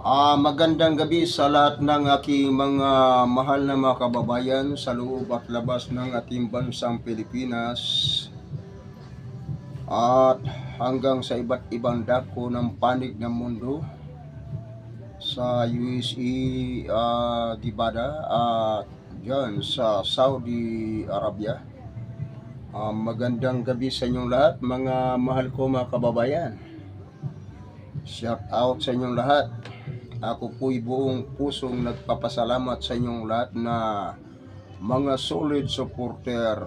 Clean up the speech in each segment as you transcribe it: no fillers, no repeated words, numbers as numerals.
Magandang gabi sa lahat ng aking mga mahal na mga kababayan sa loob at labas ng ating bansang Pilipinas at hanggang sa iba't ibang dako ng panig ng mundo sa USA, Gibada at dyan sa Saudi Arabia. Magandang gabi sa inyong lahat mga mahal ko mga kababayan. Shout out sa inyong lahat. Ako po'y buong pusong nagpapasalamat sa inyong lahat na mga solid supporter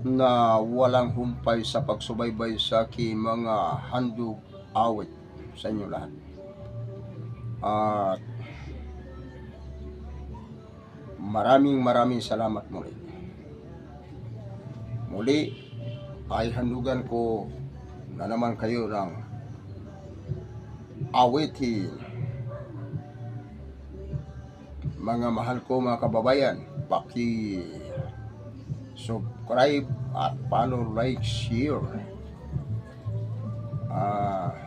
na walang humpay sa pagsubaybay sa aking mga handog awit sa inyong lahat. At maraming salamat muli. Muli ay handugan ko na naman kayo ng awitin. Mga mahal ko mga kababayan, paki-subscribe at follow, like, share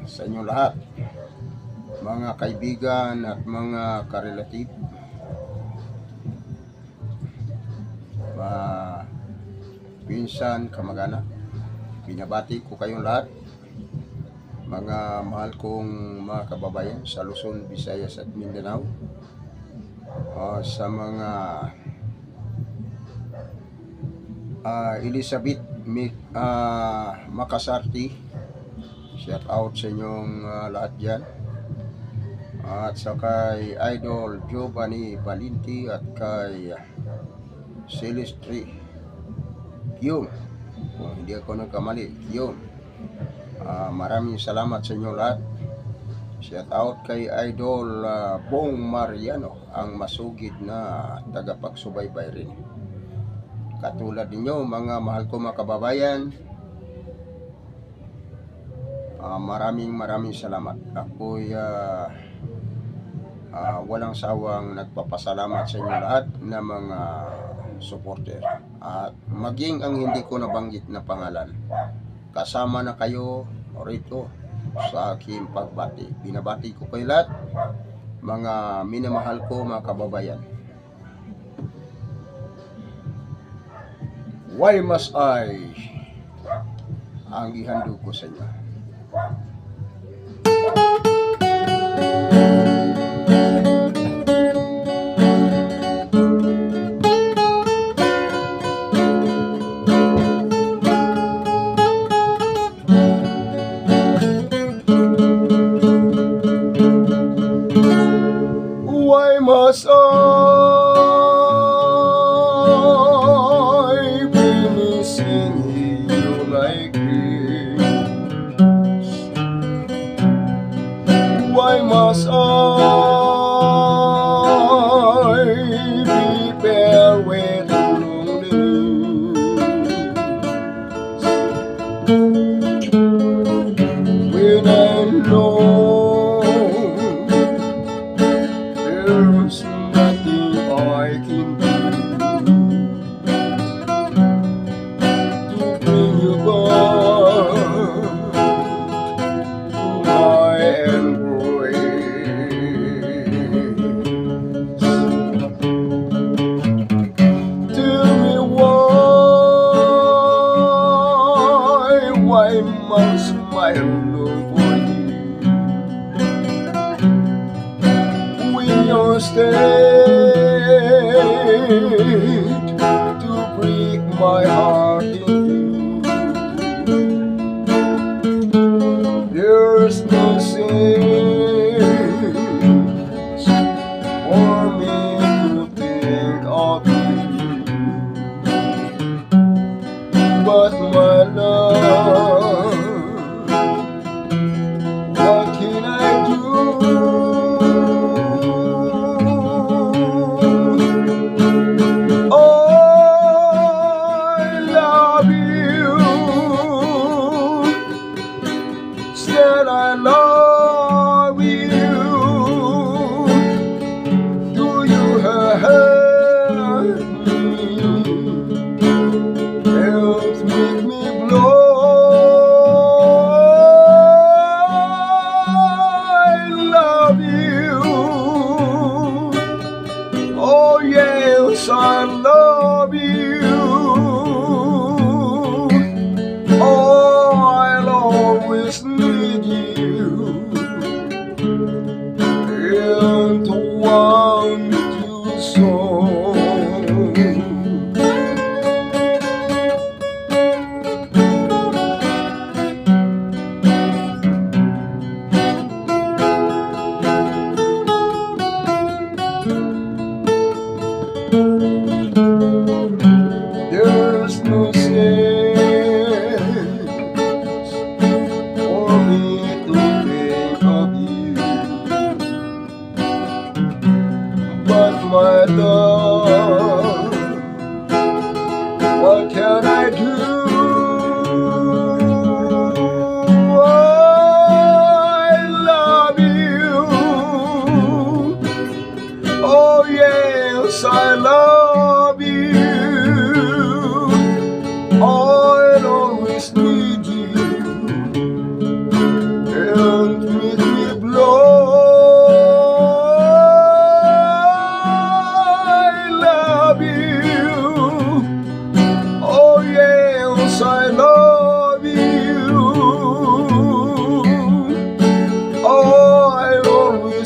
sa inyong lahat, mga kaibigan at mga karelative, pinsan, kamag-anak. Binabati ko kayong lahat, mga mahal kong mga kababayan sa Luzon, Visayas at Mindanao. Sa mga Elizabeth Makasarti, shout out sa inyong lahat dyan. At sa kay Idol Giovanni Balinti at kay Celestri Kiyom, kung hindi ako nagkamali, Kiyom. Maraming salamat sa inyong lahat. Shout out kay Idol Bong Mariano, ang masugid na tagapagsubaybay rin. Katulad ninyo mga mahal ko mga kababayan, maraming salamat. Ako'y walang sawang nagpapasalamat sa inyo lahat na mga supporter. At maging ang hindi ko nabanggit na pangalan, kasama na kayo rito sa aking pagbati. Binabati ko kayo lahat, mga minamahal ko mga kababayan. Why must I ang ihandog ko sa inyo. Why must I be missing you like this? Why must I be paired with loneliness? When I know there's nothing I can do to bring you back to my embrace. Tell me why must my love for you? When you're stayed to break my heart in two, there's no sense for me to think of you. But my love, what can I do? I love you, said I love you. Do you hurt me? Helps make me blow. I love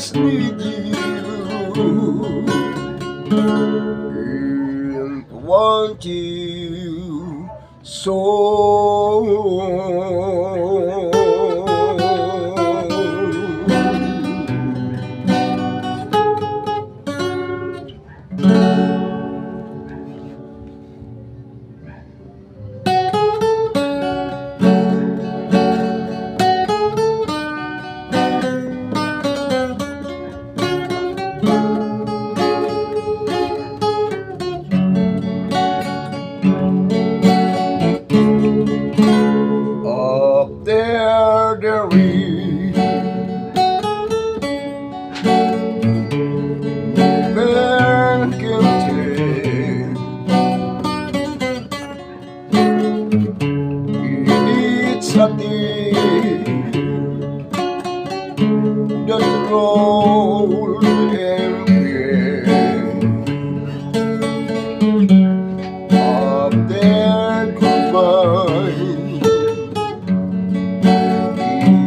just need you and want you so. Up there is man can tell it's a thing that roll and up there goodbye.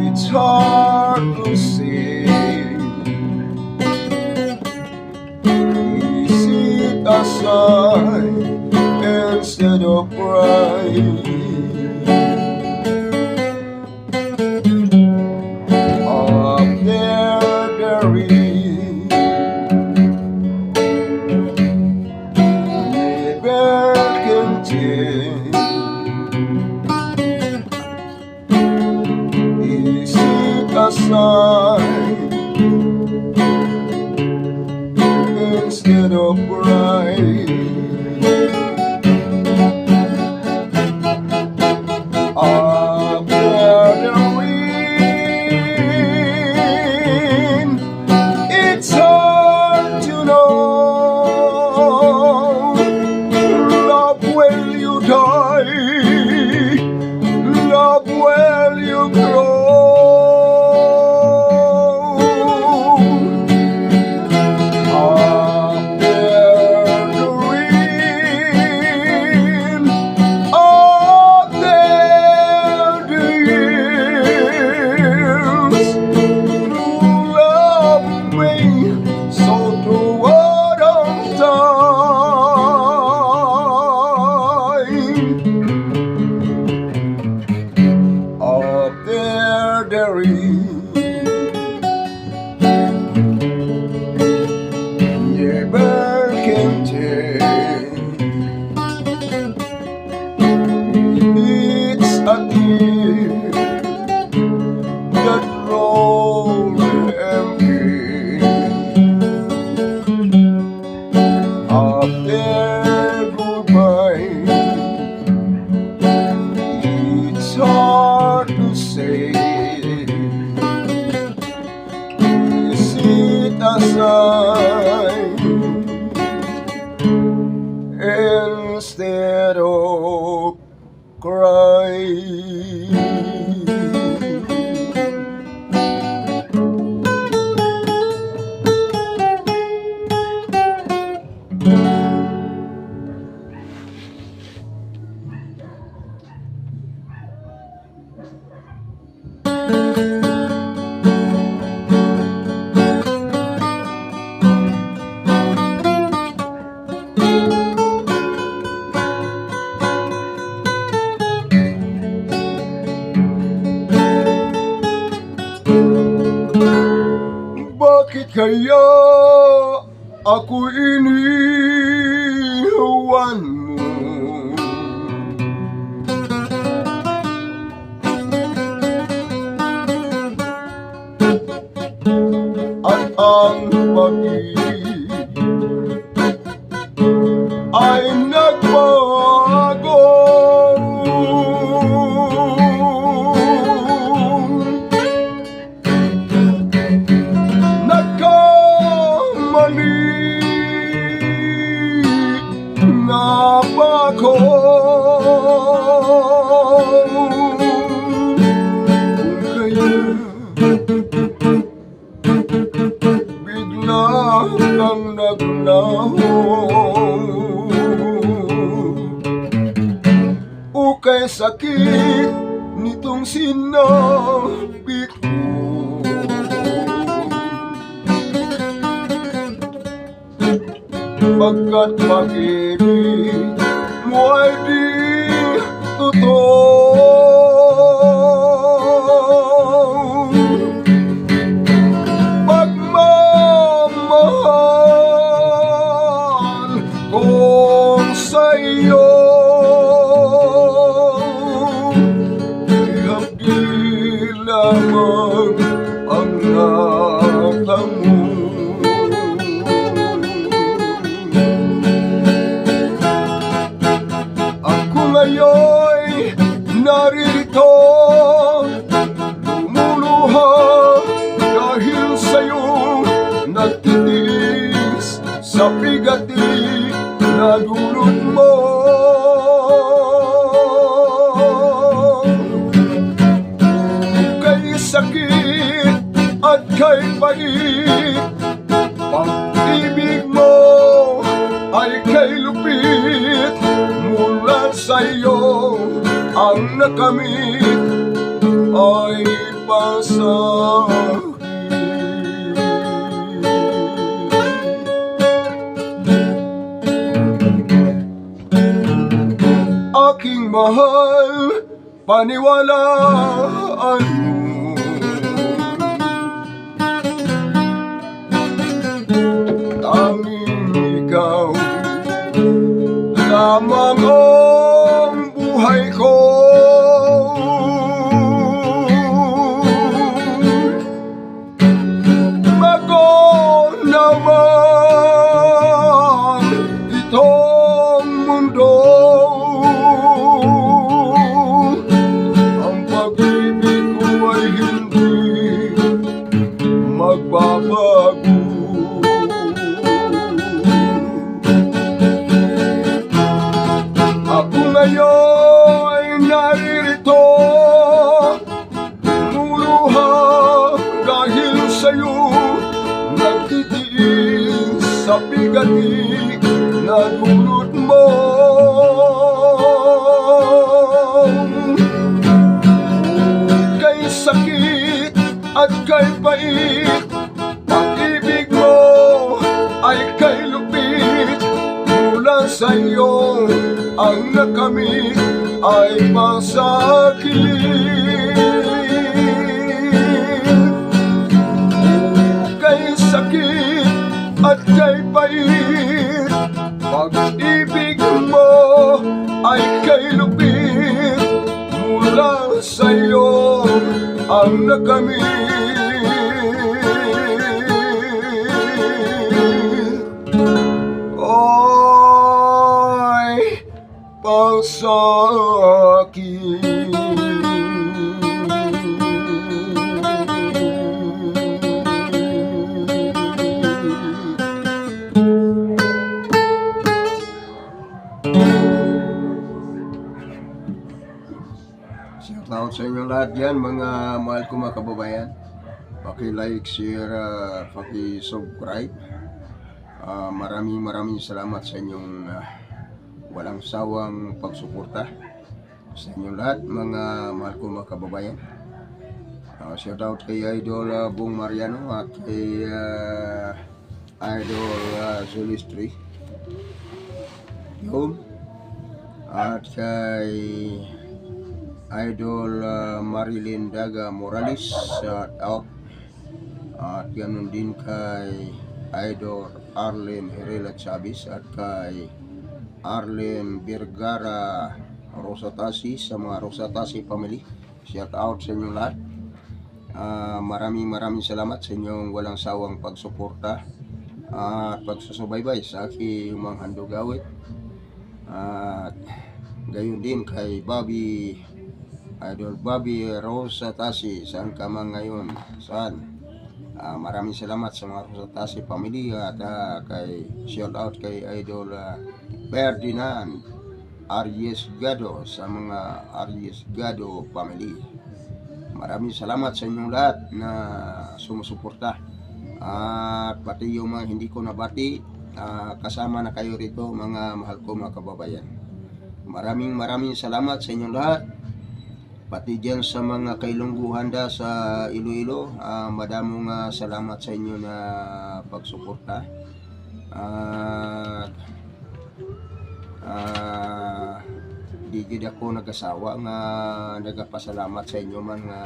It's hard to see. Is it a sign instead of crying? Up there is never can change. Is it a sign instead of crying? Up there the wind, it's hard to know. Love will you die, love will you grow. Up there the wind, up there the years. You love me so true out of time. Up there is never can tell. It's a tear that rolls empty. Up there goodbye. It's hard to say. Is it a sign instead of crying? Bakit kaya ako iniwan mo? At ang pag-ibig ay nagbago. Nagkamali na ba ako? Kung kaya bigla kang naglaho. Ukay sakit nitong sinapit ko. pagkat pag-ibig mo ay di totoo. Pagmamahal kong sa'yo ihapdi lamang ang natamo. Ako ngayon'y naririto, lumuluha dahil sa'yo nagtitiis sa bigati na dulot mo. Kay sakit at kay pait, pag-ibig mo ay kay lupit. Mula sa'yo ang nakamit ay pasakit. Aking mahal, paniwalaan mo, tanging ikaw lamang ang buhay ko. Bago naman itong mundo, ang pag-ibig ko ay hindi magbabago. Ako ngayon ay naririto, lumuluha dahil sa'yo nagtitiis sa bigati na dulot mo. Kay sakit at kay pait, pag-ibig mo ay kay lupit. Mula sa'yo ang nakamit ay masakit. Kay sakit at kay pait, pag-ibig mo ay kay lupit. Mula sa'yo ang nakamit ay pasakit. Shout out sa inyo lahat yan, mga mahal ko mga kababayan. Paki-like, share, paki-subscribe. Maraming salamat sa inyong walang sawang pagsuporta sa inyong lahat, mga mahal ko mga kababayan. Shout out kay Idol Bong Mariano at kay Idol Zulistri yun, at kay Idol Marilyn Daga Morales, shout out. At ganun din kay Idol Arlen Herrera Chavez at kay Arlen Vergara Rosatasi, sa mga Rosatasi family. Shout out sa inyong lahat. Maraming salamat sa inyong walang sawang pagsuporta at pagsusubaybay sa aking mga handog-awit. At gayon din kay Idol Bobby Rosatasi, saan ka man ngayon, saan? Maraming salamat sa mga Rosatasi family at kay shout out kay Idol Ferdinand Aries Gado, sa mga Aries Gado family. Maraming salamat sa inyong lahat na sumusuporta. At pati yung mga hindi ko nabati, kasama na kayo rito, mga mahal ko mga kababayan. Maraming salamat sa inyong lahat. Pati dyan sa mga kailungguhanda sa Iloilo, madamong salamat sa inyo na pagsuporta. At di gid ako nagasawa nga nagapasalamat sa inyo man nga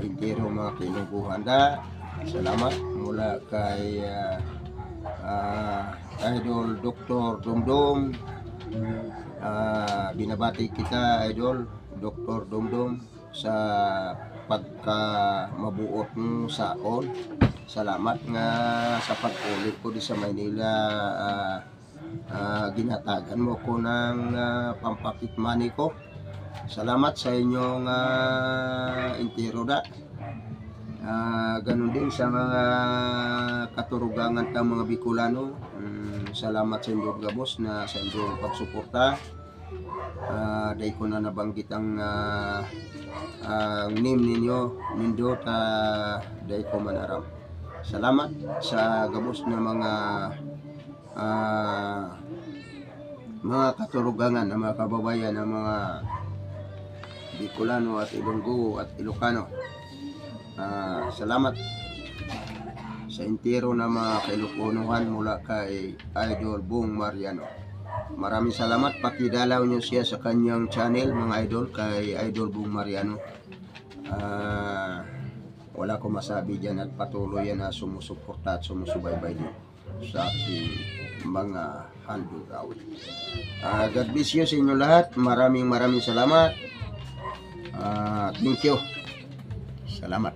intero mga kinubuhan da. Salamat mula kay Idol Dr. Dumdum. Binabati kita Idol Dr. Dumdum sa pagka mabuot mo saon. Salamat nga sa pag-ulit ko di sa Maynila. Ginatagan mo ko ng pampakit money ko. Salamat sa inyong intero da. Ganun din sa mga katurugangan ta mga Bicolano. Salamat sa inyong gabos na sa inyong pagsuporta. Dahil ko na nabanggit ang name ninyo nindot dahil ko manaram. Salamat sa gabos na mga katurugangan na mga kababayan ng mga Bicolano at Ilonggo at Ilocano. Salamat sa intero na mga kailukunuhan mula kay Idol Bong Mariano. Maraming salamat, pakidalaw nyo siya sa kanyang channel mga idol, kay Idol Bong Mariano. Wala ko masabi dyan at patuloy yan na sumusuporta at sumusubaybay din sa ating mga handurawi. God bless you sa inyo lahat. Maraming salamat. Thank you. Salamat.